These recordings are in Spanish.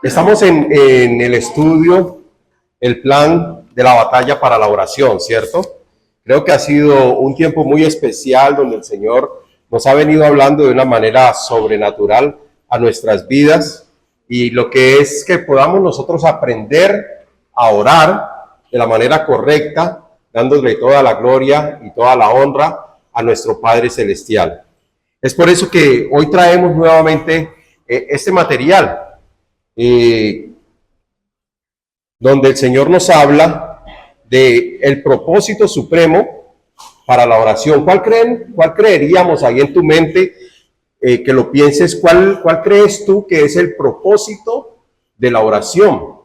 Estamos en el estudio, el plan de la batalla para la oración, ¿cierto? Creo que ha sido un tiempo muy especial donde el Señor nos ha venido hablando de una manera sobrenatural a nuestras vidas, y lo que es que podamos nosotros aprender a orar de la manera correcta, dándole toda la gloria y toda la honra a nuestro Padre Celestial. Es por eso que hoy traemos nuevamente este material, donde el Señor nos habla de el propósito supremo para la oración. ¿Cuál creeríamos ahí en tu mente, que lo pienses? ¿Cuál crees tú que es el propósito de la oración?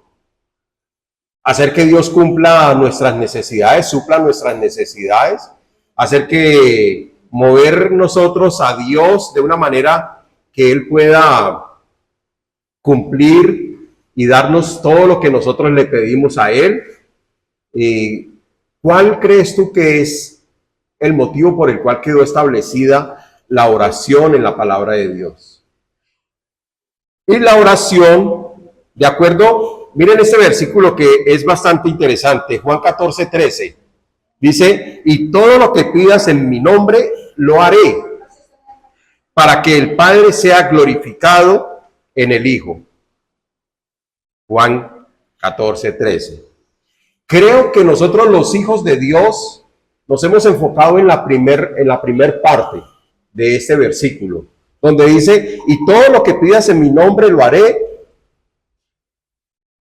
Hacer que Dios cumpla nuestras necesidades, supla nuestras necesidades, hacer que mover nosotros a Dios de una manera que Él pueda cumplir y darnos todo lo que nosotros le pedimos a Él. ¿Cuál crees tú que es el motivo por el cual quedó establecida la oración en la palabra de Dios? Y la oración, de acuerdo, miren este versículo que es bastante interesante, Juan 14:13, dice: y todo lo que pidas en mi nombre lo haré, para que el Padre sea glorificado en el Hijo. Juan 14:13. Creo que nosotros, los hijos de Dios, nos hemos enfocado en la primer parte de este versículo, donde dice: y todo lo que pidas en mi nombre lo haré,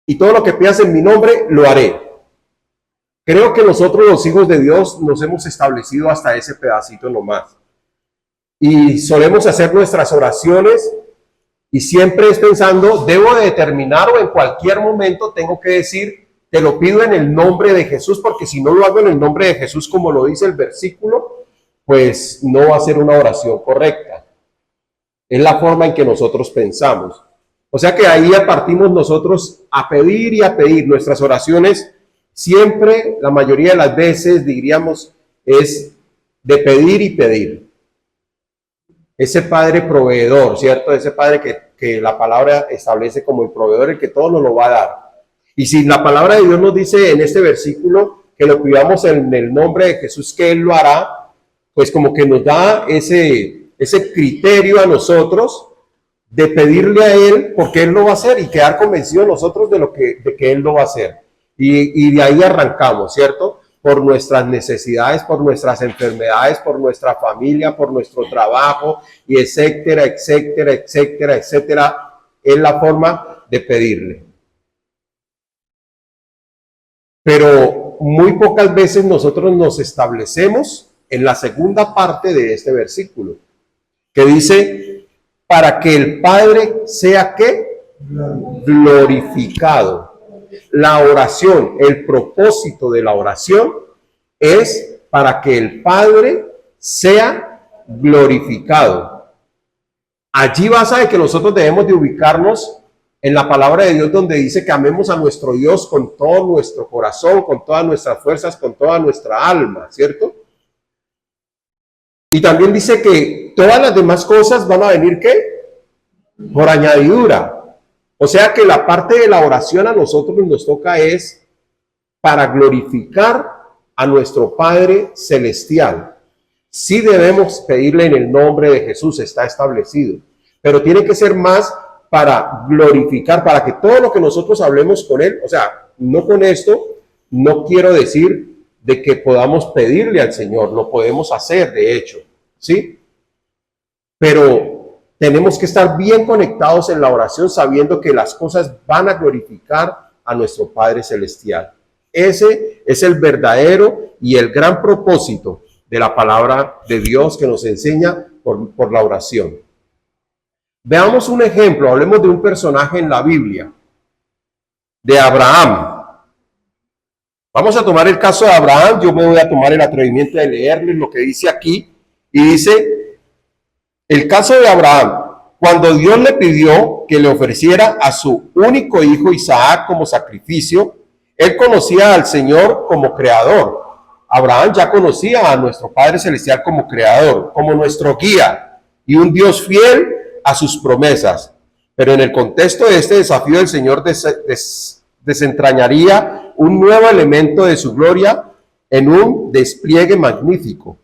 y todo lo que pidas en mi nombre lo haré. Creo que nosotros, los hijos de Dios, nos hemos establecido hasta ese pedacito nomás, y solemos hacer nuestras oraciones y siempre es pensando: debo de determinar, o en cualquier momento tengo que decir: te lo pido en el nombre de Jesús, porque si no lo hago en el nombre de Jesús, como lo dice el versículo, pues no va a ser una oración correcta. Es la forma en que nosotros pensamos. O sea que ahí partimos nosotros a pedir y a pedir. Nuestras oraciones siempre, la mayoría de las veces, diríamos, es de pedir y pedir. Ese Padre proveedor, ¿cierto? Ese Padre que la palabra establece como el proveedor, el que todo nos lo va a dar. Y si la palabra de Dios nos dice en este versículo que lo pidamos en el nombre de Jesús, que Él lo hará, pues como que nos da ese criterio a nosotros de pedirle a Él, porque Él lo va a hacer, y quedar convencidos nosotros de que Él lo va a hacer. Y de ahí arrancamos, ¿cierto? Por nuestras necesidades, por nuestras enfermedades, por nuestra familia, por nuestro trabajo, y etcétera, etcétera, etcétera, etcétera. Es la forma de pedirle. Pero muy pocas veces nosotros nos establecemos en la segunda parte de este versículo, que dice: para que el Padre sea ¿qué? Glorificado. La oración, el propósito de la oración es para que el Padre sea glorificado. Allí basa de que nosotros debemos de ubicarnos en la palabra de Dios, donde dice que amemos a nuestro Dios con todo nuestro corazón, con todas nuestras fuerzas, con toda nuestra alma, ¿cierto? Y también dice que todas las demás cosas van a venir ¿qué? Por añadidura. O sea que la parte de la oración a nosotros nos toca es para glorificar a nuestro Padre Celestial. Sí debemos pedirle en el nombre de Jesús, está establecido, pero tiene que ser más para glorificar, para que todo lo que nosotros hablemos con Él, o sea, no con esto, no quiero decir de que podamos pedirle al Señor, lo podemos hacer de hecho, ¿sí? Pero tenemos que estar bien conectados en la oración, sabiendo que las cosas van a glorificar a nuestro Padre Celestial. Ese es el verdadero y el gran propósito de la palabra de Dios que nos enseña por la oración. Veamos un ejemplo, hablemos de un personaje en la Biblia, de Abraham. Vamos a tomar el caso de Abraham. Yo me voy a tomar el atrevimiento de leerles lo que dice aquí, y dice: el caso de Abraham, cuando Dios le pidió que le ofreciera a su único hijo Isaac como sacrificio, él conocía al Señor como creador. Abraham ya conocía a nuestro Padre Celestial como creador, como nuestro guía y un Dios fiel a sus promesas. Pero en el contexto de este desafío, el Señor desentrañaría un nuevo elemento de su gloria en un despliegue magnífico.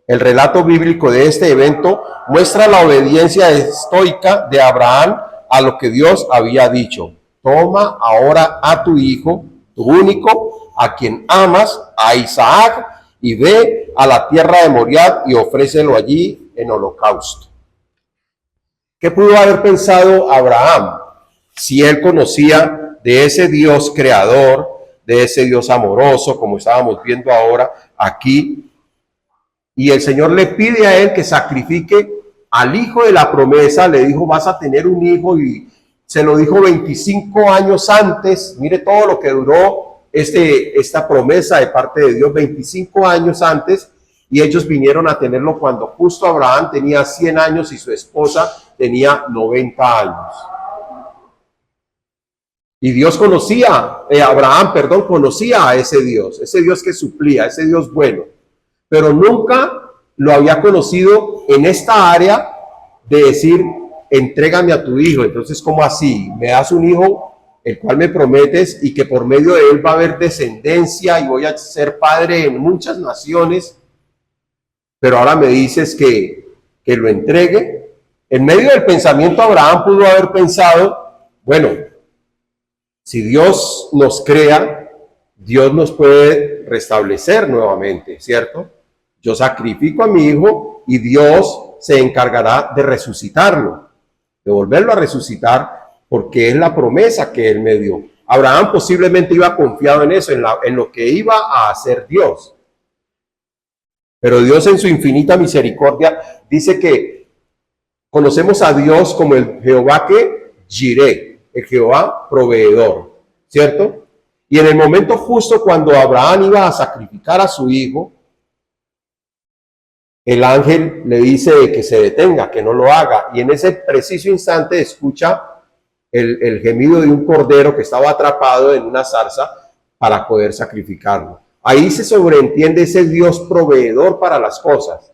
El relato bíblico de este evento muestra la obediencia estoica de Abraham a lo que Dios había dicho. Toma ahora a tu hijo, tu único, a quien amas, a Isaac, y ve a la tierra de Moriah y ofrécelo allí en holocausto. ¿Qué pudo haber pensado Abraham si él conocía de ese Dios creador, de ese Dios amoroso, como estábamos viendo ahora aquí? Y el Señor le pide a él que sacrifique al hijo de la promesa. Le dijo, vas a tener un hijo, y se lo dijo 25 años antes. Mire todo lo que duró esta promesa de parte de Dios, 25 años antes, y ellos vinieron a tenerlo cuando justo Abraham tenía 100 años y su esposa tenía 90 años. Y Dios conocía a ese Dios que suplía, ese Dios bueno, pero nunca lo había conocido en esta área de decir, entrégame a tu hijo. Entonces, ¿cómo así? Me das un hijo, el cual me prometes, y que por medio de él va a haber descendencia y voy a ser padre en muchas naciones, pero ahora me dices que lo entregue. En medio del pensamiento, Abraham pudo haber pensado, bueno, si Dios nos crea, Dios nos puede restablecer nuevamente, ¿cierto? Yo sacrifico a mi hijo y Dios se encargará de resucitarlo, de volverlo a resucitar, porque es la promesa que él me dio. Abraham posiblemente iba confiado en eso, en lo que iba a hacer Dios. Pero Dios, en su infinita misericordia, dice que conocemos a Dios como el Jehová que Jireh, el Jehová proveedor, ¿cierto? Y en el momento justo cuando Abraham iba a sacrificar a su hijo, el ángel le dice que se detenga, que no lo haga, y en ese preciso instante escucha el gemido de un cordero que estaba atrapado en una zarza para poder sacrificarlo. Ahí se sobreentiende ese Dios proveedor para las cosas.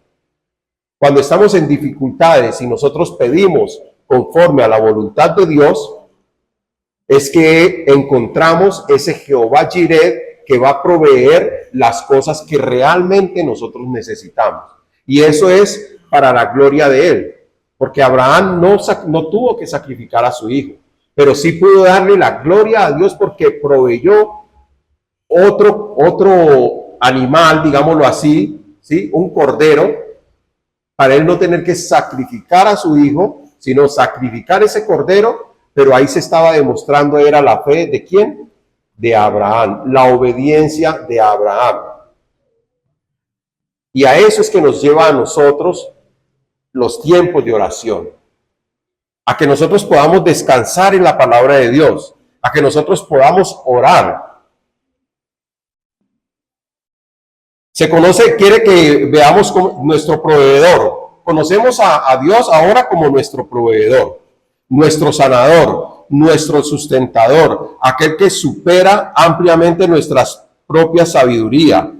Cuando estamos en dificultades y nosotros pedimos conforme a la voluntad de Dios, es que encontramos ese Jehová Jireh que va a proveer las cosas que realmente nosotros necesitamos. Y eso es para la gloria de él, porque Abraham no tuvo que sacrificar a su hijo, pero sí pudo darle la gloria a Dios porque proveyó otro animal, digámoslo así, ¿sí? Un cordero, para él no tener que sacrificar a su hijo, sino sacrificar ese cordero. Pero ahí se estaba demostrando, era la fe de ¿quién? De Abraham, la obediencia de Abraham. Y a eso es que nos lleva a nosotros los tiempos de oración, a que nosotros podamos descansar en la palabra de Dios, a que nosotros podamos orar. Quiere que veamos como nuestro proveedor. Conocemos a Dios ahora como nuestro proveedor, nuestro sanador, nuestro sustentador, aquel que supera ampliamente nuestras propias sabiduría.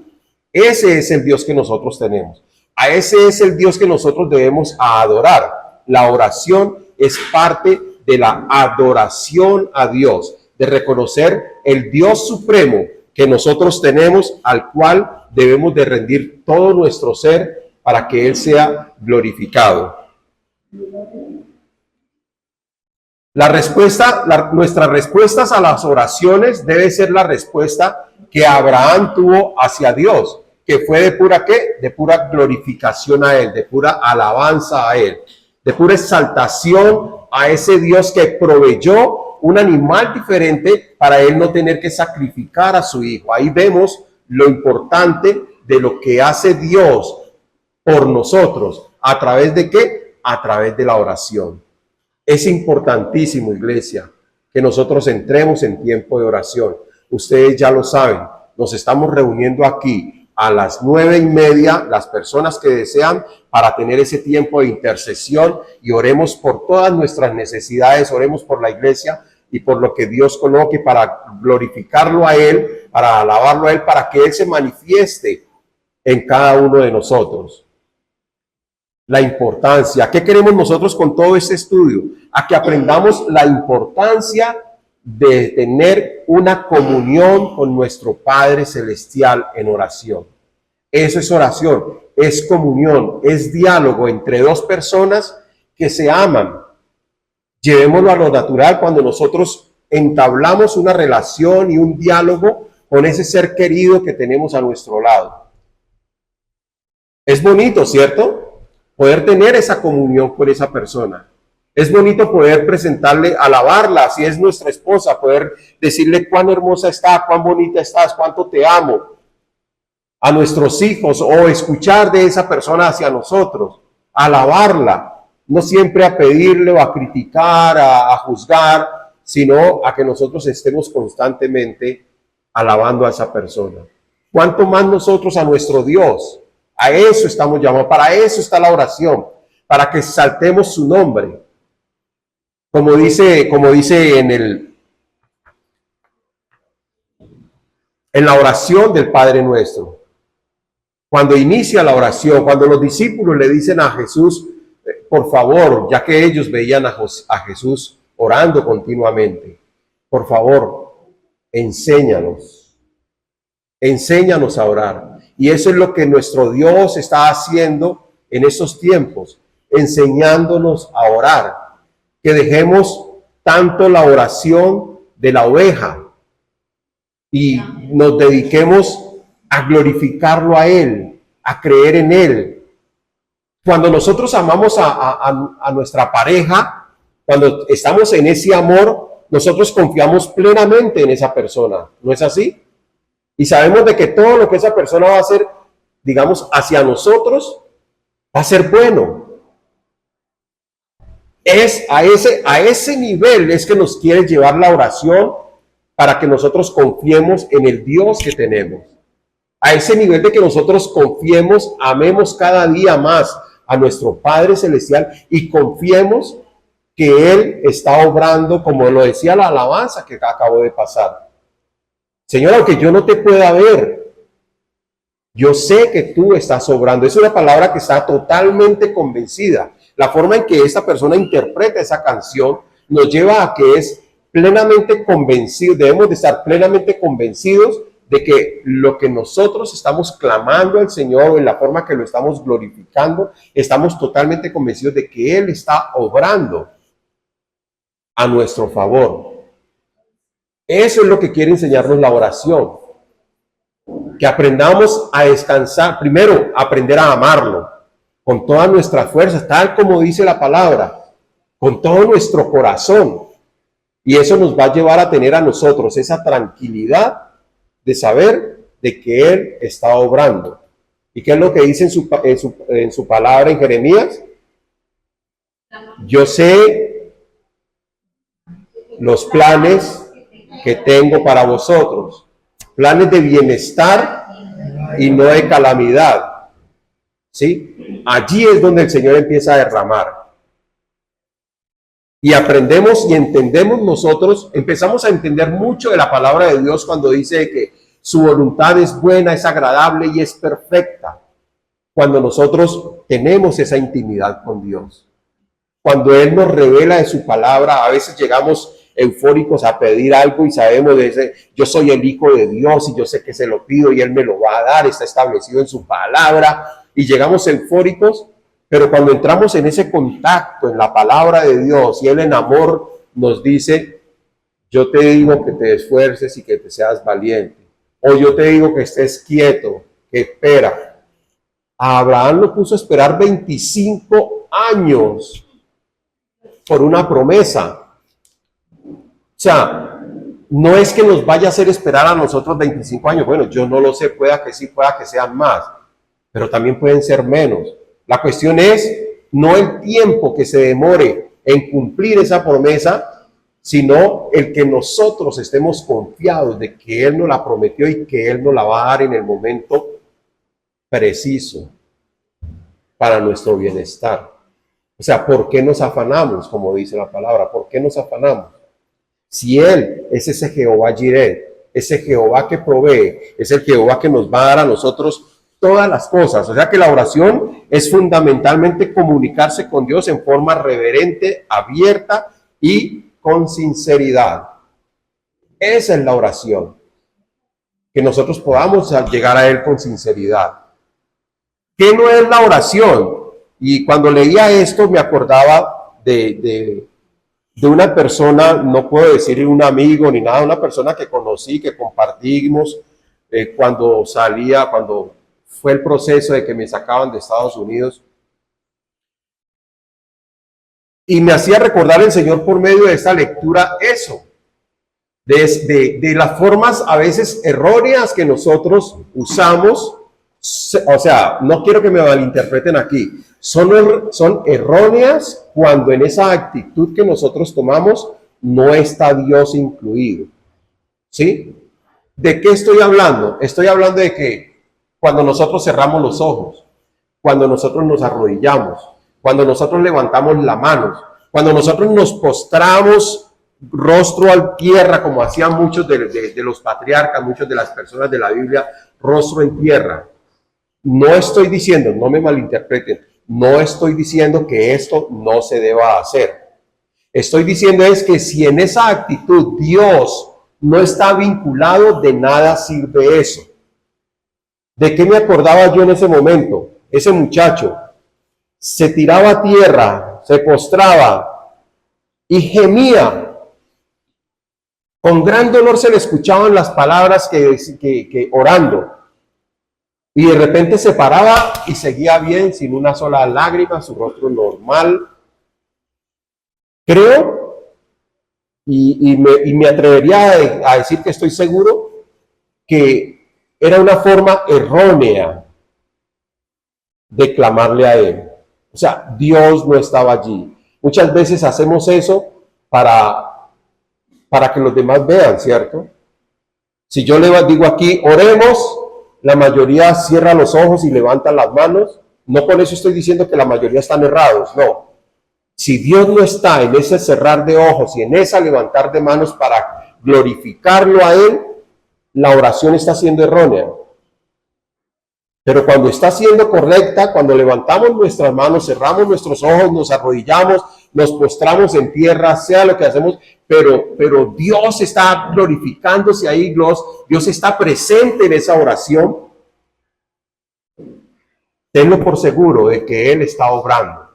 Ese es el Dios que nosotros tenemos. A ese es el Dios que nosotros debemos adorar. La oración es parte de la adoración a Dios, de reconocer el Dios supremo que nosotros tenemos, al cual debemos de rendir todo nuestro ser para que Él sea glorificado. Nuestras respuestas a las oraciones debe ser la respuesta que Abraham tuvo hacia Dios, que fue de pura ¿qué? De pura glorificación a Él, de pura alabanza a Él, de pura exaltación a ese Dios que proveyó un animal diferente para Él no tener que sacrificar a su hijo. Ahí vemos lo importante de lo que hace Dios por nosotros. ¿A través de qué? A través de la oración. Es importantísimo, iglesia, que nosotros entremos en tiempo de oración. Ustedes ya lo saben, nos estamos reuniendo aquí a las 9:30, las personas que desean, para tener ese tiempo de intercesión, y oremos por todas nuestras necesidades, oremos por la iglesia y por lo que Dios coloque para glorificarlo a Él, para alabarlo a Él, para que Él se manifieste en cada uno de nosotros. la importancia. ¿Qué queremos nosotros con todo este estudio? A que aprendamos la importancia de tener una comunión con nuestro Padre Celestial en oración. Eso es oración, es comunión, es diálogo entre dos personas que se aman. Llevémoslo a lo natural cuando nosotros entablamos una relación y un diálogo con ese ser querido que tenemos a nuestro lado. Es bonito, ¿cierto? Poder tener esa comunión con esa persona. Es bonito poder presentarle, alabarla, si es nuestra esposa, poder decirle cuán hermosa está, cuán bonita estás, cuánto te amo. A nuestros hijos, o escuchar de esa persona hacia nosotros, alabarla, no siempre a pedirle o a criticar, a juzgar, sino a que nosotros estemos constantemente alabando a esa persona. ¿Cuánto más nosotros a nuestro Dios? A eso estamos llamados, para eso está la oración, para que exaltemos su nombre. Como dice en la oración del Padre Nuestro. Cuando inicia la oración, cuando los discípulos le dicen a Jesús, por favor, ya que ellos veían a Jesús orando continuamente, por favor, enséñanos a orar. Y eso es lo que nuestro Dios está haciendo en estos tiempos, enseñándonos a orar. Que dejemos tanto la oración de la oveja y nos dediquemos a glorificarlo a Él, a creer en Él. Cuando nosotros amamos a nuestra pareja, cuando estamos en ese amor, nosotros confiamos plenamente en esa persona. ¿No es así? Y sabemos de que todo lo que esa persona va a hacer, digamos, hacia nosotros, va a ser bueno. Es a ese nivel es que nos quiere llevar la oración para que nosotros confiemos en el Dios que tenemos. A ese nivel de que nosotros confiemos, amemos cada día más a nuestro Padre Celestial y confiemos que Él está obrando, como lo decía la alabanza que acabó de pasar. Señor, aunque yo no te pueda ver, yo sé que tú estás obrando. Es una palabra que está totalmente convencida. La forma en que esta persona interpreta esa canción nos lleva a que es plenamente convencido, debemos de estar plenamente convencidos de que lo que nosotros estamos clamando al Señor, en la forma que lo estamos glorificando, estamos totalmente convencidos de que Él está obrando a nuestro favor. Eso es lo que quiere enseñarnos la oración. Que aprendamos a descansar, primero aprender a amarlo con todas nuestras fuerzas, tal como dice la palabra, con todo nuestro corazón. Y eso nos va a llevar a tener a nosotros esa tranquilidad de saber de que Él está obrando. ¿Y qué es lo que dice en su palabra en Jeremías? Yo sé los planes que tengo para vosotros, planes de bienestar y no de calamidad. ¿Sí? Allí es donde el Señor empieza a derramar. Y aprendemos y entendemos nosotros, empezamos a entender mucho de la palabra de Dios cuando dice que su voluntad es buena, es agradable y es perfecta. Cuando nosotros tenemos esa intimidad con Dios. Cuando Él nos revela de su palabra, a veces llegamos eufóricos a pedir algo y sabemos de ese, yo soy el Hijo de Dios y yo sé que se lo pido y Él me lo va a dar, está establecido en su palabra, y llegamos eufóricos, pero cuando entramos en ese contacto en la palabra de Dios y Él en amor nos dice, yo te digo que te esfuerces y que te seas valiente, o yo te digo que estés quieto, que espera. A Abraham lo puso a esperar 25 años por una promesa. O sea, no es que nos vaya a hacer esperar a nosotros 25 años. Bueno, yo no lo sé, pueda que sí, pueda que sean más, pero también pueden ser menos. La cuestión es no el tiempo que se demore en cumplir esa promesa, sino el que nosotros estemos confiados de que Él nos la prometió y que Él nos la va a dar en el momento preciso para nuestro bienestar. O sea, ¿por qué nos afanamos? Como dice la palabra, ¿por qué nos afanamos? Si Él es ese Jehová Jireh, ese Jehová que provee, es el Jehová que nos va a dar a nosotros todas las cosas. O sea que la oración es fundamentalmente comunicarse con Dios en forma reverente, abierta y con sinceridad. Esa es la oración. Que nosotros podamos llegar a Él con sinceridad. ¿Qué no es la oración? Y cuando leía esto me acordaba de una persona, no puedo decir un amigo ni nada, una persona que conocí, que compartimos cuando fue el proceso de que me sacaban de Estados Unidos. Y me hacía recordar el Señor por medio de esta lectura eso, de las formas a veces erróneas que nosotros usamos. O sea, no quiero que me malinterpreten aquí, son erróneas cuando en esa actitud que nosotros tomamos no está Dios incluido. ¿Sí? ¿De qué estoy hablando? Estoy hablando de que cuando nosotros cerramos los ojos, cuando nosotros nos arrodillamos, cuando nosotros levantamos la mano, cuando nosotros nos postramos rostro a tierra, como hacían muchos de los patriarcas, muchas de las personas de la Biblia, rostro en tierra. No estoy diciendo, no me malinterpreten, no estoy diciendo que esto no se deba hacer. Estoy diciendo es que si en esa actitud Dios no está vinculado, de nada sirve eso. ¿De qué me acordaba yo en ese momento? Ese muchacho se tiraba a tierra, se postraba y gemía. Con gran dolor se le escuchaban las palabras que orando. Y de repente se paraba y seguía bien, sin una sola lágrima, su rostro normal. Creo, y me atrevería a decir que estoy seguro, que era una forma errónea de clamarle a Él. O sea, Dios no estaba allí. Muchas veces hacemos eso para que los demás vean, ¿cierto? Si yo le digo aquí, oremos, la mayoría cierra los ojos y levanta las manos. No con eso estoy diciendo que la mayoría están errados, no. Si Dios no está en ese cerrar de ojos y en esa levantar de manos para glorificarlo a Él, la oración está siendo errónea. Pero cuando está siendo correcta, cuando levantamos nuestras manos, cerramos nuestros ojos, nos arrodillamos, nos postramos en tierra, sea lo que hacemos, pero Dios está glorificándose ahí, Dios está presente en esa oración. Tenlo por seguro de que Él está obrando.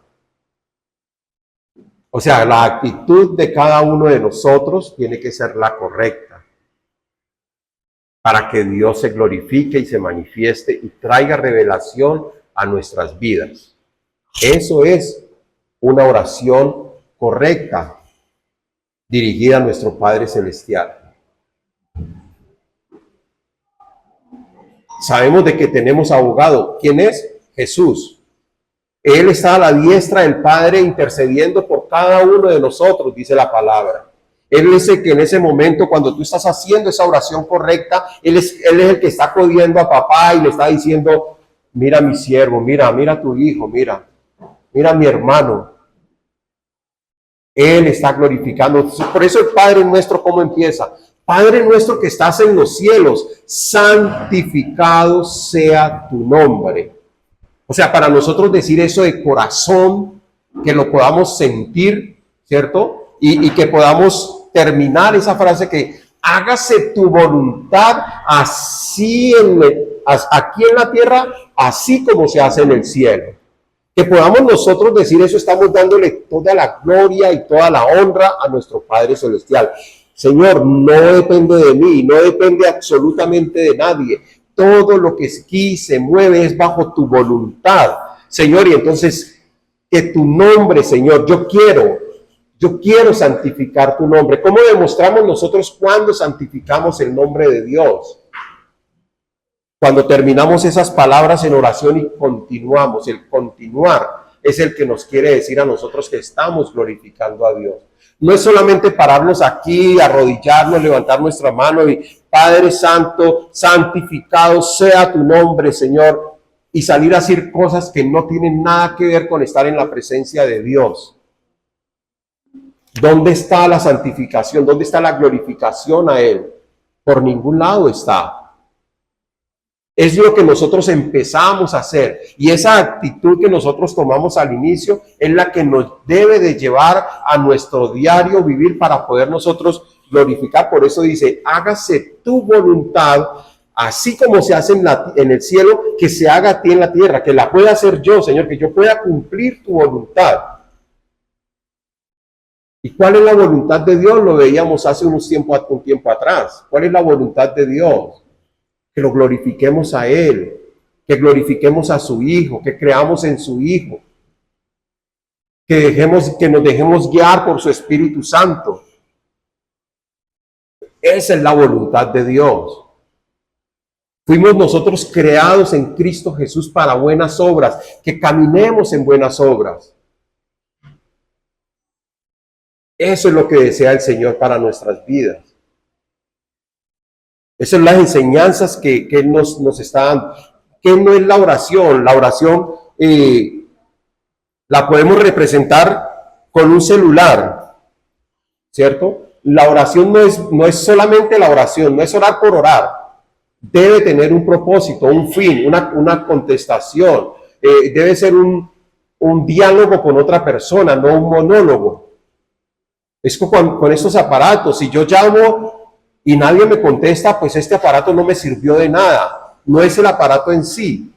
O sea, la actitud de cada uno de nosotros tiene que ser la correcta para que Dios se glorifique y se manifieste y traiga revelación a nuestras vidas. Eso es una oración correcta dirigida a nuestro Padre Celestial. Sabemos de que tenemos abogado. ¿Quién es? Jesús. Él está a la diestra del Padre intercediendo por cada uno de nosotros, dice la palabra. Él dice que en ese momento, cuando tú estás haciendo esa oración correcta, Él es el que está acudiendo a papá y le está diciendo, mira mi siervo, mira a tu hijo, mira a mi hermano. Él está glorificando. Por eso el Padre nuestro, ¿cómo empieza? Padre nuestro que estás en los cielos, santificado sea tu nombre. O sea, para nosotros decir eso de corazón, que lo podamos sentir, ¿cierto? Y que podamos terminar esa frase que hágase tu voluntad así aquí en la tierra, así como se hace en el cielo. Que podamos nosotros decir eso, estamos dándole toda la gloria y toda la honra a nuestro Padre Celestial. Señor, no depende de mí, no depende absolutamente de nadie. Todo lo que aquí se mueve es bajo tu voluntad, Señor. Y entonces, que tu nombre, Señor, yo quiero santificar tu nombre. ¿Cómo demostramos nosotros cuando santificamos el nombre de Dios? Cuando terminamos esas palabras en oración y continuamos. El continuar es el que nos quiere decir a nosotros que estamos glorificando a Dios. No es solamente pararnos aquí, arrodillarnos, levantar nuestra mano y Padre Santo, santificado sea tu nombre, Señor, y salir a decir cosas que no tienen nada que ver con estar en la presencia de Dios. ¿Dónde está la santificación? ¿Dónde está la glorificación a Él? Por ningún lado está. Es lo que nosotros empezamos a hacer. Y esa actitud que nosotros tomamos al inicio es la que nos debe de llevar a nuestro diario vivir para poder nosotros glorificar. Por eso dice, hágase tu voluntad, así como se hace en el cielo, que se haga a ti en la tierra, que la pueda hacer yo, Señor, que yo pueda cumplir tu voluntad. ¿Y cuál es la voluntad de Dios? Lo veíamos hace un tiempo atrás. ¿Cuál es la voluntad de Dios? Que lo glorifiquemos a Él, que glorifiquemos a su Hijo, que creamos en su Hijo, que nos dejemos guiar por su Espíritu Santo. Esa es la voluntad de Dios. Fuimos nosotros creados en Cristo Jesús para buenas obras, que caminemos en buenas obras. Eso es lo que desea el Señor para nuestras vidas. Esas son las enseñanzas que Él nos está dando. ¿Qué no es la oración? La oración la podemos representar con un celular, ¿cierto? La oración no es solamente la oración, no es orar por orar. Debe tener un propósito, un fin, una contestación. Debe ser un diálogo con otra persona, no un monólogo. Es con estos aparatos. Si yo llamo y nadie me contesta, pues este aparato no me sirvió de nada. No es el aparato en sí,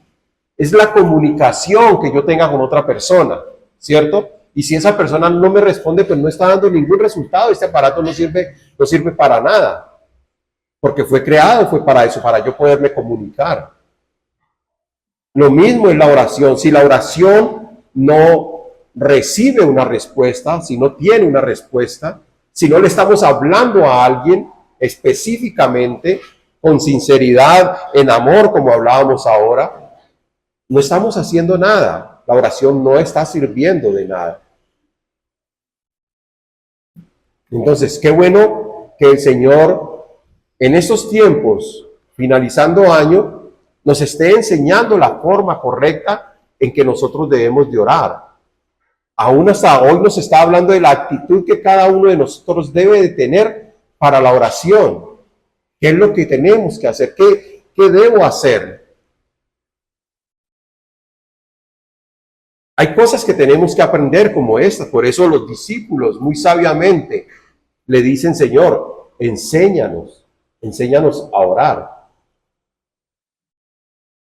es la comunicación que yo tenga con otra persona, ¿cierto? Y si esa persona no me responde, pues no está dando ningún resultado. Este aparato no sirve para nada, porque fue creado, fue para eso, para yo poderme comunicar. Lo mismo es la oración. Si la oración no recibe una respuesta, si no tiene una respuesta, si no le estamos hablando a alguien específicamente, con sinceridad, en amor, como hablábamos ahora, no estamos haciendo nada. La oración no está sirviendo de nada. Entonces, qué bueno que el Señor en estos tiempos, finalizando año, nos esté enseñando la forma correcta en que nosotros debemos de orar. Aún hasta hoy nos está hablando de la actitud que cada uno de nosotros debe de tener para la oración. ¿Qué es lo que tenemos que hacer? ¿Qué debo hacer? Hay cosas que tenemos que aprender como esta. Por eso los discípulos muy sabiamente le dicen, Señor, enséñanos a orar.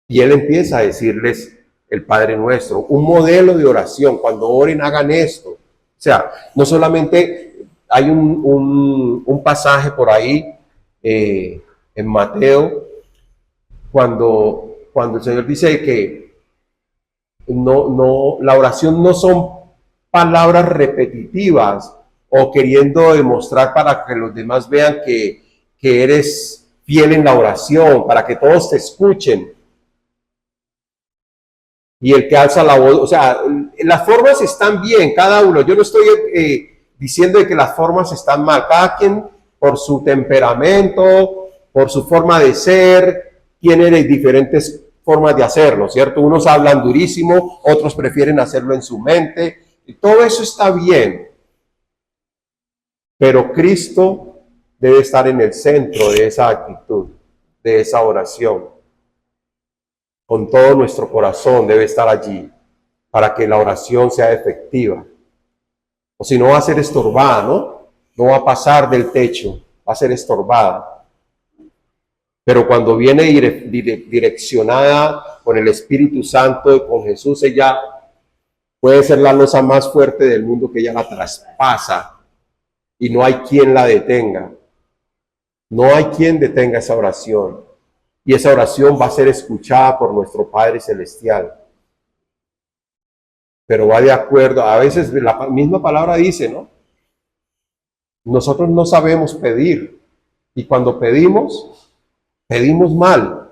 Y Él empieza a decirles el Padre Nuestro, un modelo de oración. Cuando oren, hagan esto. O sea, no solamente hay un pasaje por ahí en Mateo, cuando el Señor dice que la oración no son palabras repetitivas o queriendo demostrar para que los demás vean que eres fiel en la oración, para que todos te escuchen. Y el que alza la voz, o sea, las formas están bien, cada uno. Yo no estoy diciendo de que las formas están mal. Cada quien, por su temperamento, por su forma de ser, tiene diferentes formas de hacerlo, ¿cierto? Unos hablan durísimo, otros prefieren hacerlo en su mente. Y todo eso está bien. Pero Cristo debe estar en el centro de esa actitud, de esa oración. Con todo nuestro corazón debe estar allí para que la oración sea efectiva. O si no, va a ser estorbada, ¿no? No va a pasar del techo, va a ser estorbada. Pero cuando viene direccionada con el Espíritu Santo y con Jesús, ella puede ser la losa más fuerte del mundo, que ella la traspasa y no hay quien la detenga. No hay quien detenga esa oración. Y esa oración va a ser escuchada por nuestro Padre Celestial. Pero va de acuerdo, a veces la misma palabra dice, ¿no? Nosotros no sabemos pedir. Y cuando pedimos mal.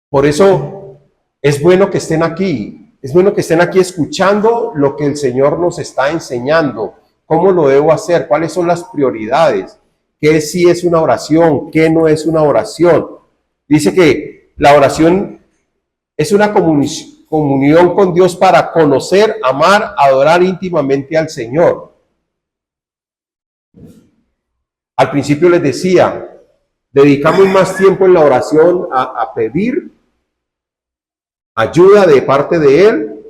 Por eso es bueno que estén aquí. Es bueno que estén aquí escuchando lo que el Señor nos está enseñando. ¿Cómo lo debo hacer? ¿Cuáles son las prioridades? ¿Qué sí es una oración? ¿Qué no es una oración? Dice que la oración es una comunión con Dios para conocer, amar, adorar íntimamente al Señor. Al principio les decía Dedicamos más tiempo en la oración a pedir ayuda de parte de Él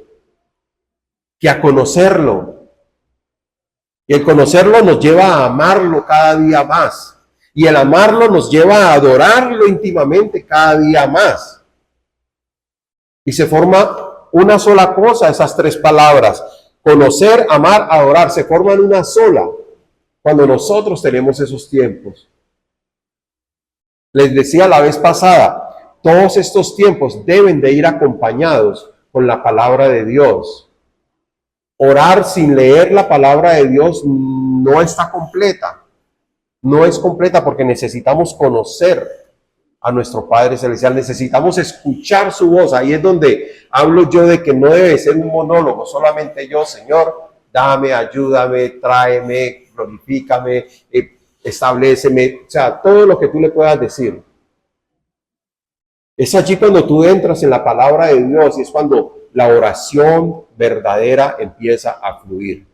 que a conocerlo. Y el conocerlo nos lleva a amarlo cada día más. Y el amarlo nos lleva a adorarlo íntimamente cada día más. Y se forma una sola cosa, esas tres palabras. Conocer, amar, adorar, se forman una sola cuando nosotros tenemos esos tiempos. Les decía la vez pasada, todos estos tiempos deben de ir acompañados con la palabra de Dios. Orar sin leer la palabra de Dios no está completa. No es completa porque necesitamos conocer a nuestro Padre Celestial, necesitamos escuchar su voz. Ahí es donde hablo yo de que no debe ser un monólogo, solamente yo, Señor, dame, ayúdame, tráeme, glorifícame, establéceme, o sea, todo lo que tú le puedas decir. Es allí cuando tú entras en la palabra de Dios y es cuando la oración verdadera empieza a fluir.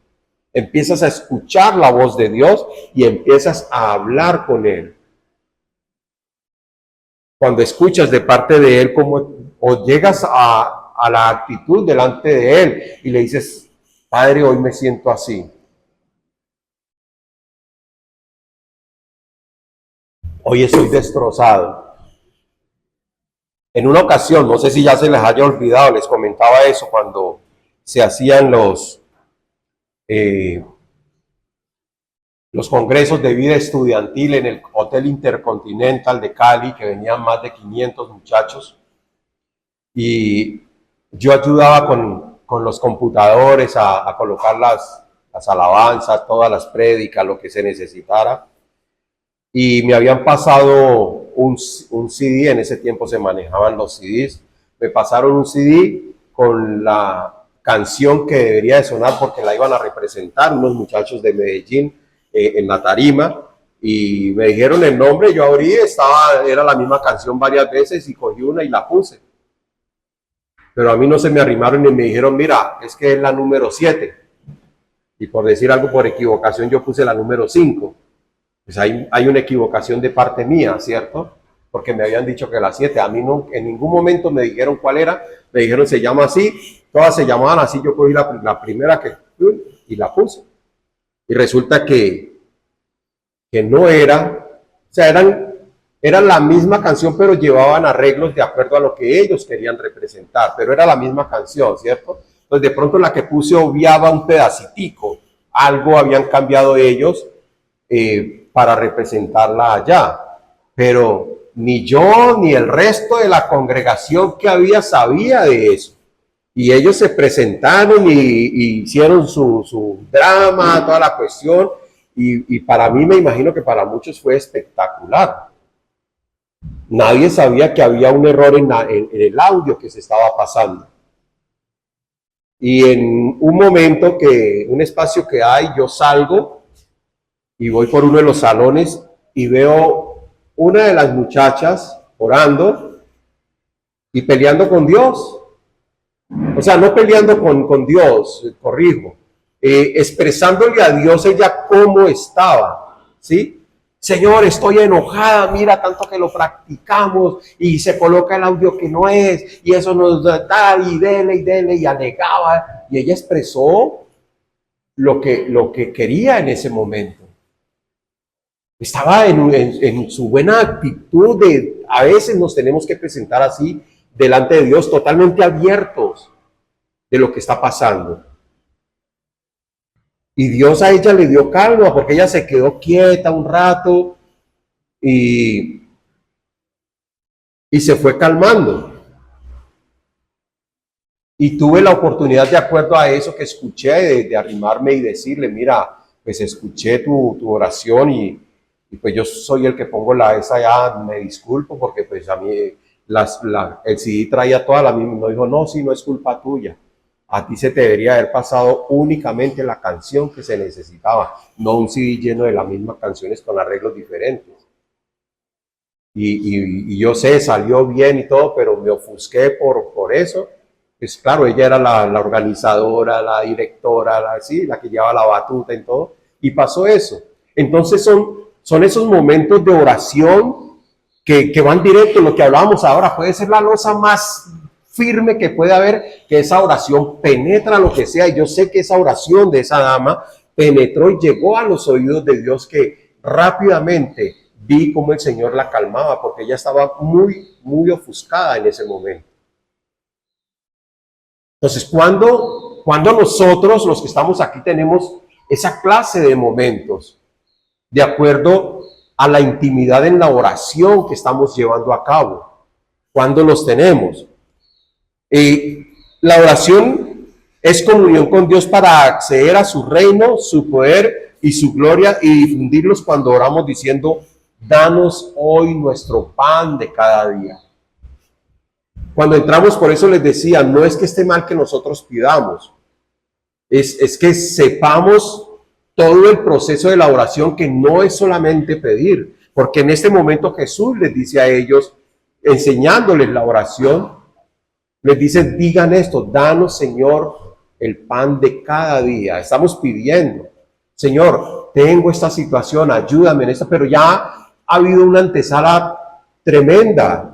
Empiezas a escuchar la voz de Dios y empiezas a hablar con Él. Cuando escuchas de parte de Él o llegas a la actitud delante de Él y le dices, Padre, hoy me siento así. Hoy estoy destrozado. En una ocasión, no sé si ya se les haya olvidado, les comentaba eso cuando se hacían los congresos de vida estudiantil en el Hotel Intercontinental de Cali, que venían más de 500 muchachos. Y yo ayudaba con los computadores a colocar las alabanzas, todas las prédicas, lo que se necesitara. Y me habían pasado un CD, en ese tiempo se manejaban los CDs, me pasaron un CD con la canción que debería de sonar porque la iban a representar unos muchachos de Medellín en la tarima, y me dijeron el nombre, yo abrí, era la misma canción varias veces y cogí una y la puse. Pero a mí no se me arrimaron y me dijeron, mira, es que es la número 7. Y por decir algo por equivocación yo puse la número 5. Pues hay una equivocación de parte mía, ¿cierto? Porque me habían dicho que la 7. A mí no, en ningún momento me dijeron cuál era. Me dijeron, se llama así. Todas se llamaban así. Yo cogí la primera y la puse. Y resulta que no era, o sea, eran la misma canción, pero llevaban arreglos de acuerdo a lo que ellos querían representar. Pero era la misma canción, ¿cierto? Entonces, de pronto la que puse obviaba un pedacitico. Algo habían cambiado ellos para representarla allá, pero ni yo ni el resto de la congregación que había sabía de eso. Y ellos se presentaron y hicieron su drama, toda la cuestión, y para mí, me imagino que para muchos fue espectacular. Nadie sabía que había un error en el audio que se estaba pasando. Y en un momento un espacio que hay, yo salgo y voy por uno de los salones y veo una de las muchachas orando y peleando con Dios. O sea, no peleando con Dios, corrijo, expresándole a Dios ella cómo estaba, ¿sí? Señor, estoy enojada, mira tanto que lo practicamos y se coloca el audio que no es y eso nos da tal y dele y alegaba, y ella expresó lo que quería en ese momento. Estaba en su buena actitud de, a veces nos tenemos que presentar así delante de Dios, totalmente abiertos de lo que está pasando. Y Dios a ella le dio calma porque ella se quedó quieta un rato y se fue calmando. Y tuve la oportunidad, de acuerdo a eso que escuché, de arrimarme y decirle, mira, pues escuché tu oración y pues yo soy el que pongo esa ya, me disculpo porque pues a mí el CD traía toda la misma. No dijo, no, sí, no es culpa tuya. A ti se te debería haber pasado únicamente la canción que se necesitaba, no un CD lleno de las mismas canciones con arreglos diferentes. Y yo sé, salió bien y todo, pero me ofusqué por eso. Pues claro, ella era la organizadora, la directora, la que llevaba la batuta en todo, y pasó eso. Entonces son esos momentos de oración que van directo, lo que hablábamos ahora, puede ser la losa más firme que puede haber, que esa oración penetra lo que sea. Y yo sé que esa oración de esa dama penetró y llegó a los oídos de Dios, que rápidamente vi cómo el Señor la calmaba, porque ella estaba muy ofuscada en ese momento. Entonces, cuando nosotros, los que estamos aquí, tenemos esa clase de momentos, de acuerdo a la intimidad en la oración que estamos llevando a cabo, cuando los tenemos. La oración es comunión con Dios para acceder a su reino, su poder y su gloria, y difundirlos cuando oramos diciendo: danos hoy nuestro pan de cada día. Cuando entramos, por eso les decía, no es que esté mal que nosotros pidamos, es que sepamos todo el proceso de la oración, que no es solamente pedir, porque en este momento Jesús les dice a ellos, enseñándoles la oración, les dice: digan esto, danos, Señor, el pan de cada día. Estamos pidiendo: Señor, tengo esta situación, ayúdame en esto, pero ya ha habido una antesala tremenda.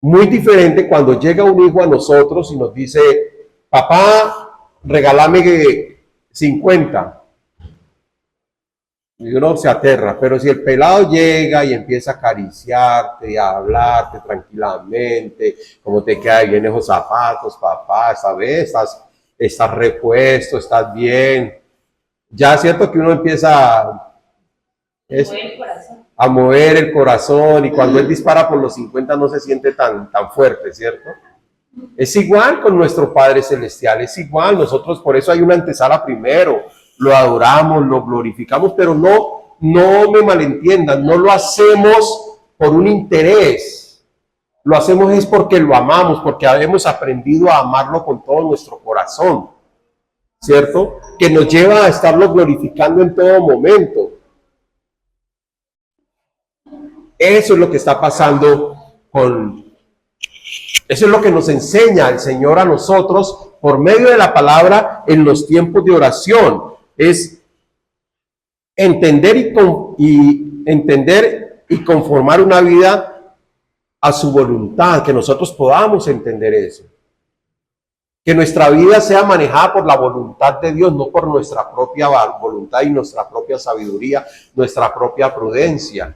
Muy diferente cuando llega un hijo a nosotros y nos dice: papá, regálame 50. Y uno se aterra, pero si el pelado llega y empieza a acariciarte y a hablarte tranquilamente, cómo te quedan bien esos zapatos, papá, esta vez estás repuesto, estás bien. Ya es cierto que uno empieza a mover el corazón, y cuando él dispara por los 50 no se siente tan fuerte, ¿cierto? Es igual con nuestro Padre Celestial, es igual. Nosotros, por eso hay una antesala primero, lo adoramos, lo glorificamos, pero no me malentiendan, no lo hacemos por un interés, lo hacemos es porque lo amamos, porque hemos aprendido a amarlo con todo nuestro corazón, ¿cierto? Que nos lleva a estarlo glorificando en todo momento. Eso es lo que está pasando eso es lo que nos enseña el Señor a nosotros por medio de la palabra en los tiempos de oración. Es entender y conformar una vida a su voluntad, que nosotros podamos entender eso. Que nuestra vida sea manejada por la voluntad de Dios, no por nuestra propia voluntad y nuestra propia sabiduría, nuestra propia prudencia.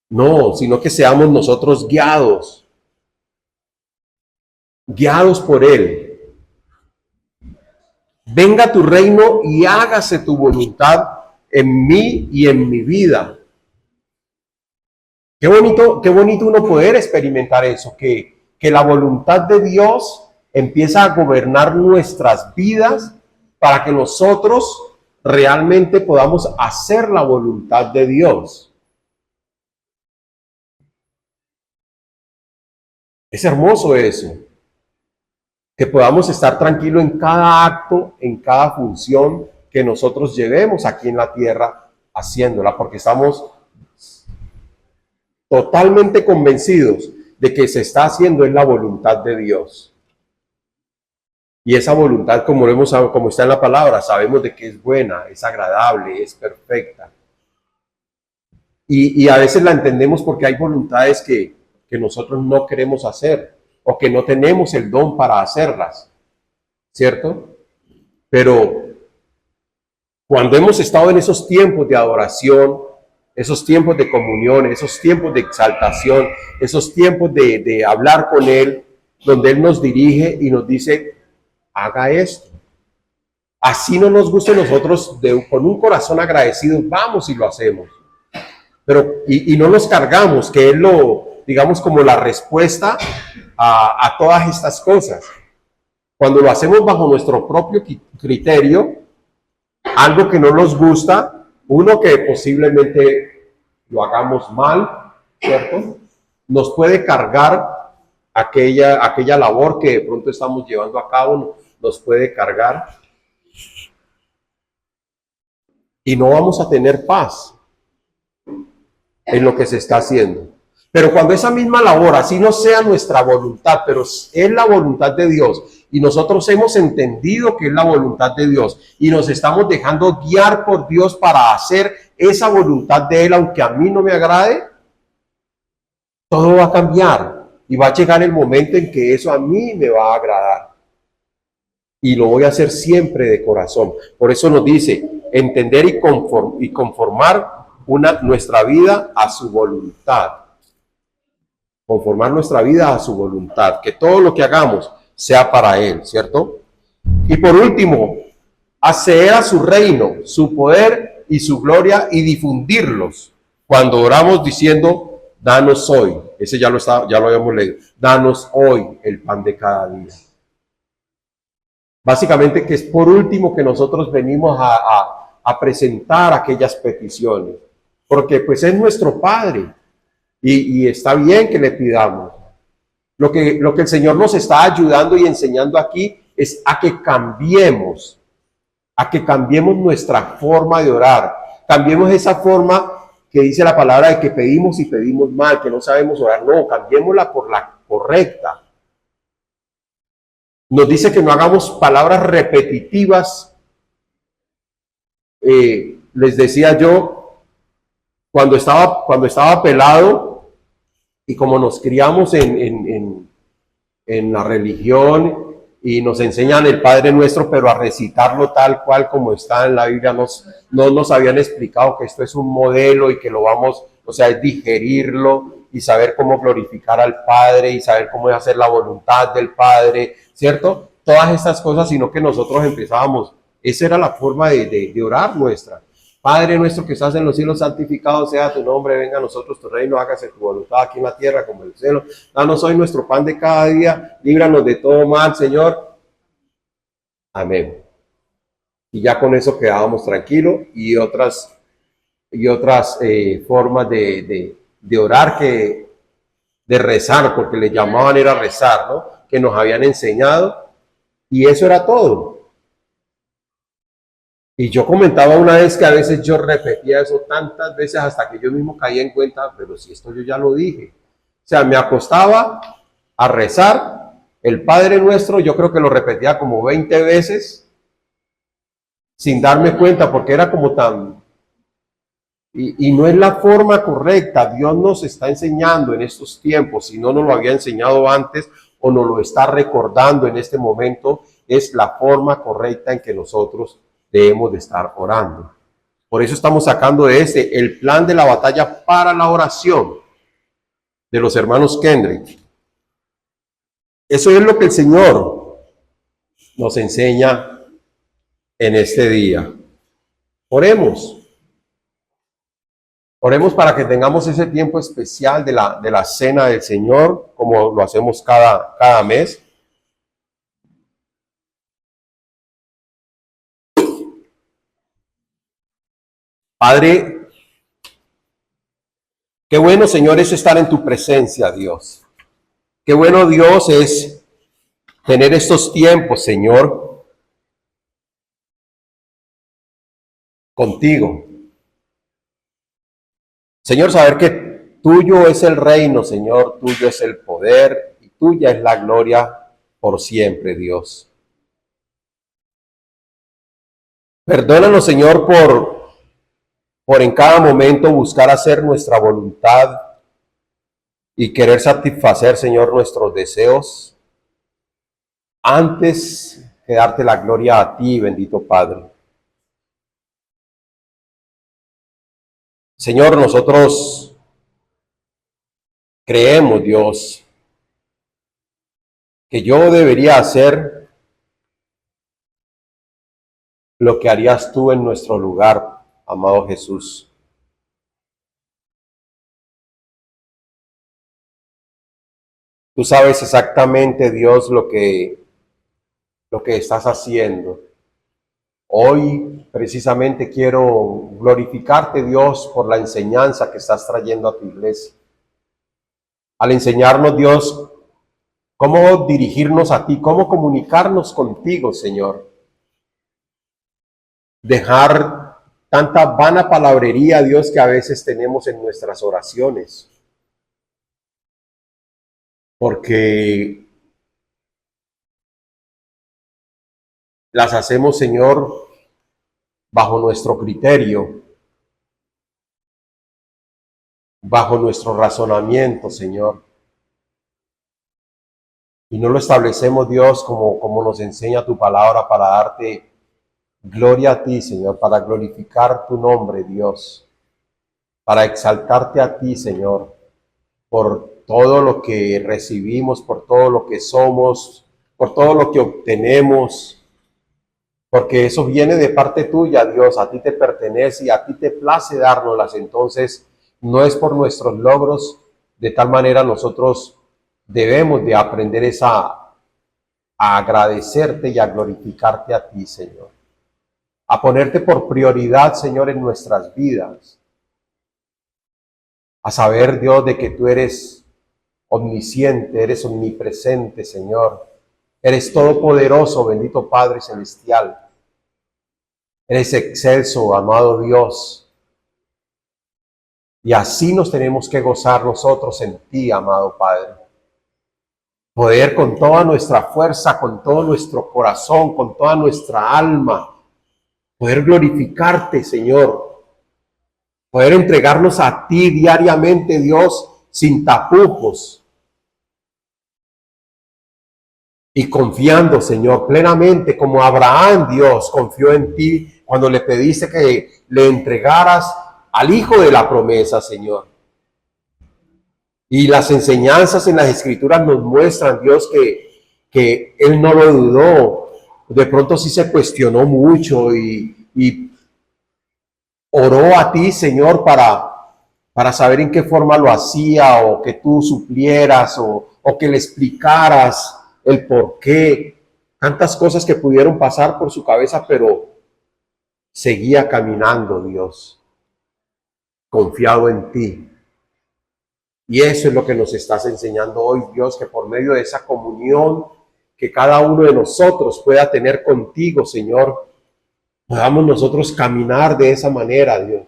No, sino que seamos nosotros guiados por Él. Venga tu reino y hágase tu voluntad en mí y en mi vida. Qué bonito uno poder experimentar eso, que la voluntad de Dios empieza a gobernar nuestras vidas para que nosotros realmente podamos hacer la voluntad de Dios. Es hermoso eso, que podamos estar tranquilos en cada acto, en cada función que nosotros llevemos aquí en la tierra haciéndola, porque estamos totalmente convencidos de que se está haciendo en la voluntad de Dios. Y esa voluntad, como está en la palabra, sabemos de que es buena, es agradable, es perfecta. Y a veces la entendemos porque hay voluntades que nosotros no queremos hacer, o que no tenemos el don para hacerlas, ¿cierto? Pero cuando hemos estado en esos tiempos de adoración, esos tiempos de comunión, esos tiempos de exaltación, esos tiempos de hablar con Él, donde Él nos dirige y nos dice: haga esto. Así no nos guste, nosotros con un corazón agradecido vamos y lo hacemos. Pero, y no nos cargamos, que es digamos, como la respuesta a todas estas cosas. Cuando lo hacemos bajo nuestro propio criterio, algo que no nos gusta, uno, que posiblemente lo hagamos mal, ¿cierto? Nos puede cargar aquella labor que de pronto estamos llevando a cabo, nos puede cargar. Y no vamos a tener paz en lo que se está haciendo. Pero cuando esa misma labor, así no sea nuestra voluntad, pero es la voluntad de Dios, y nosotros hemos entendido que es la voluntad de Dios, y nos estamos dejando guiar por Dios para hacer esa voluntad de Él, aunque a mí no me agrade, todo va a cambiar, y va a llegar el momento en que eso a mí me va a agradar. Y lo voy a hacer siempre de corazón. Por eso nos dice, entender y conformar nuestra vida a su voluntad. Conformar nuestra vida a su voluntad. Que todo lo que hagamos sea para Él, ¿cierto? Y por último, acceder a su reino, su poder y su gloria y difundirlos. Cuando oramos diciendo, danos hoy, ese ya lo habíamos leído, danos hoy el pan de cada día. Básicamente que es por último que nosotros venimos a presentar aquellas peticiones, porque pues es nuestro Padre y está bien que le pidamos. Lo que el Señor nos está ayudando y enseñando aquí es a que cambiemos nuestra forma de orar, cambiemos esa forma que dice la palabra de que pedimos y pedimos mal, que no sabemos orar, no, cambiémosla por la correcta. Nos dice que no hagamos palabras repetitivas. Les decía yo, cuando estaba pelado y como nos criamos en la religión y nos enseñan el Padre Nuestro, pero a recitarlo tal cual como está en la Biblia, no nos habían explicado que esto es un modelo y que lo vamos, o sea, es digerirlo y saber cómo glorificar al Padre y saber cómo hacer la voluntad del Padre, ¿cierto? Todas estas cosas, sino que nosotros empezábamos, esa era la forma de orar nuestra. Padre nuestro que estás en los cielos, santificado sea tu nombre, venga a nosotros tu reino, hágase tu voluntad aquí en la tierra como en el cielo. Danos hoy nuestro pan de cada día, líbranos de todo mal, Señor. Amén. Y ya con eso quedábamos tranquilos y otras formas de orar, de rezar, porque le llamaban era rezar, ¿no? Que nos habían enseñado, y eso era todo. Y yo comentaba una vez que a veces yo repetía eso tantas veces hasta que yo mismo caía en cuenta, pero si esto yo ya lo dije. O sea, me acostaba a rezar el Padre Nuestro, yo creo que lo repetía como 20 veces sin darme cuenta, porque era como tan... Y no es la forma correcta. Dios nos está enseñando en estos tiempos, si no nos lo había enseñado antes o nos lo está recordando en este momento, es la forma correcta en que nosotros debemos de estar orando. Por eso estamos sacando de el plan de la batalla para la oración de los hermanos Kendrick. Eso es lo que el Señor nos enseña en este día. Oremos. Oremos para que tengamos ese tiempo especial de la cena del Señor, como lo hacemos cada mes. Padre, qué bueno, Señor, es estar en tu presencia, Dios. Qué bueno, Dios, es tener estos tiempos, Señor, contigo. Señor, saber que tuyo es el reino, Señor, tuyo es el poder y tuya es la gloria por siempre, Dios. Perdónanos, Señor, por en cada momento buscar hacer nuestra voluntad y querer satisfacer, Señor, nuestros deseos antes que darte la gloria a ti, bendito Padre. Señor, nosotros creemos, Dios, que yo debería hacer lo que harías tú en nuestro lugar, amado Jesús. Tú sabes exactamente, Dios, lo que estás haciendo. Hoy precisamente quiero glorificarte, Dios, por la enseñanza que estás trayendo a tu iglesia. Al enseñarnos, Dios, cómo dirigirnos a ti, cómo comunicarnos contigo, Señor. Dejar tanta vana palabrería, Dios, que a veces tenemos en nuestras oraciones. porque las hacemos, Señor, bajo nuestro criterio, bajo nuestro razonamiento, Señor. Y no lo establecemos, Dios, como nos enseña tu palabra, para darte gloria a ti, Señor, para glorificar tu nombre, Dios, para exaltarte a ti, Señor, por todo lo que recibimos, por todo lo que somos, por todo lo que obtenemos, porque eso viene de parte tuya, Dios, a ti te pertenece y a ti te place dárnoslas. Entonces, no es por nuestros logros, de tal manera nosotros debemos de aprender a agradecerte y a glorificarte a ti, Señor, a ponerte por prioridad, Señor, en nuestras vidas, a saber, Dios, de que tú eres omnisciente, eres omnipresente, Señor, eres todopoderoso, bendito Padre Celestial, eres excelso, amado Dios, y así nos tenemos que gozar nosotros en ti, amado Padre. Poder con toda nuestra fuerza, con todo nuestro corazón, con toda nuestra alma, poder glorificarte, Señor. Poder entregarnos a ti diariamente, Dios, sin tapujos. Y confiando, Señor, plenamente, como Abraham, Dios, confió en ti cuando le pediste que le entregaras al hijo de la promesa, Señor. Y las enseñanzas en las Escrituras nos muestran, Dios, que él no lo dudó. De pronto sí se cuestionó mucho y oró a ti, Señor, para saber en qué forma lo hacía, o que tú suplieras, o que le explicaras el por qué. Tantas cosas que pudieron pasar por su cabeza, pero seguía caminando, Dios, confiado en ti. Y eso es lo que nos estás enseñando hoy, Dios, que por medio de esa comunión que cada uno de nosotros pueda tener contigo, Señor, podamos nosotros caminar de esa manera, Dios.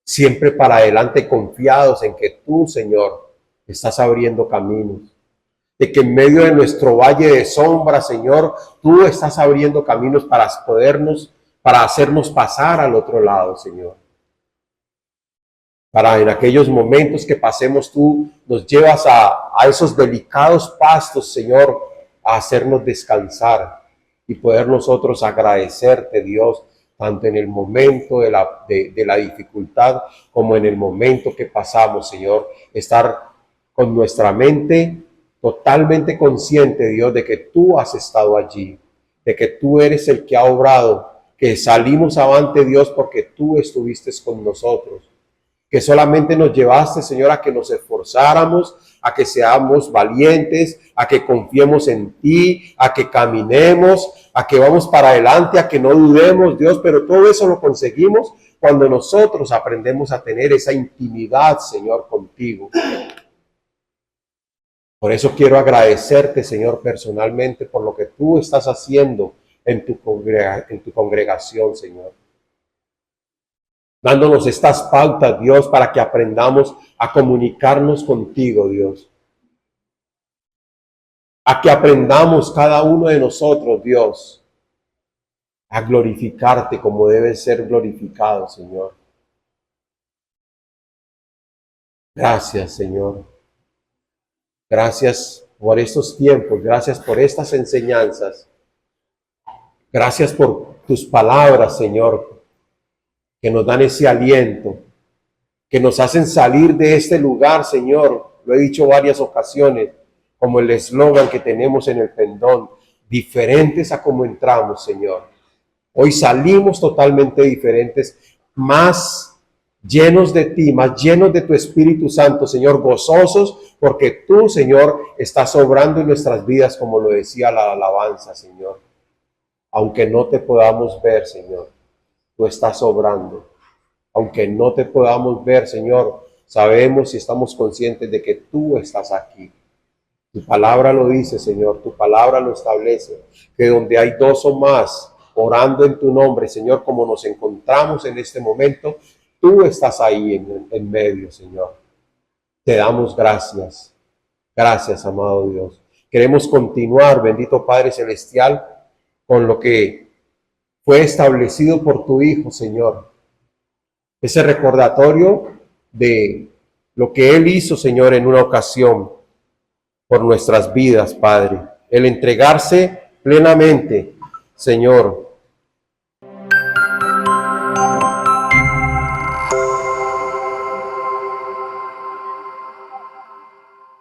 Siempre para adelante, confiados en que tú, Señor, estás abriendo caminos. De que en medio de nuestro valle de sombra, Señor, tú estás abriendo caminos para hacernos pasar al otro lado, Señor. Para en aquellos momentos que pasemos, tú nos llevas a esos delicados pastos, Señor, a hacernos descansar y poder nosotros agradecerte, Dios, tanto en el momento de la dificultad como en el momento que pasamos, Señor. Estar con nuestra mente totalmente consciente, Dios, de que tú has estado allí, de que tú eres el que ha obrado, que salimos avante, Dios, porque tú estuviste con nosotros, que solamente nos llevaste, Señor, a que nos esforzáramos, a que seamos valientes, a que confiemos en ti, a que caminemos, a que vamos para adelante, a que no dudemos, Dios, pero todo eso lo conseguimos cuando nosotros aprendemos a tener esa intimidad, Señor, contigo. Por eso quiero agradecerte, Señor, personalmente por lo que tú estás haciendo en tu congregación, Señor. Dándonos estas pautas, Dios, para que aprendamos a comunicarnos contigo, Dios. A que aprendamos cada uno de nosotros, Dios, a glorificarte como debe ser glorificado, Señor. Gracias, Señor. Gracias por estos tiempos, gracias por estas enseñanzas. Gracias por tus palabras, Señor, que nos dan ese aliento, que nos hacen salir de este lugar, Señor. Lo he dicho varias ocasiones, como el eslogan que tenemos en el pendón, diferentes a como entramos, Señor. Hoy salimos totalmente diferentes, más llenos de ti, más llenos de tu Espíritu Santo, Señor, gozosos, porque tú, Señor, estás obrando en nuestras vidas, como lo decía la alabanza, Señor. Aunque no te podamos ver, Señor, tú estás obrando. Aunque no te podamos ver, Señor, sabemos y estamos conscientes de que tú estás aquí. Tu palabra lo dice, Señor, tu palabra lo establece, que donde hay dos o más orando en tu nombre, Señor, como nos encontramos en este momento, tú estás ahí en medio, Señor. Te damos gracias. Gracias, amado Dios. Queremos continuar, bendito Padre Celestial, con lo que fue establecido por tu Hijo, Señor. Ese recordatorio de lo que Él hizo, Señor, en una ocasión por nuestras vidas, Padre. El entregarse plenamente, Señor,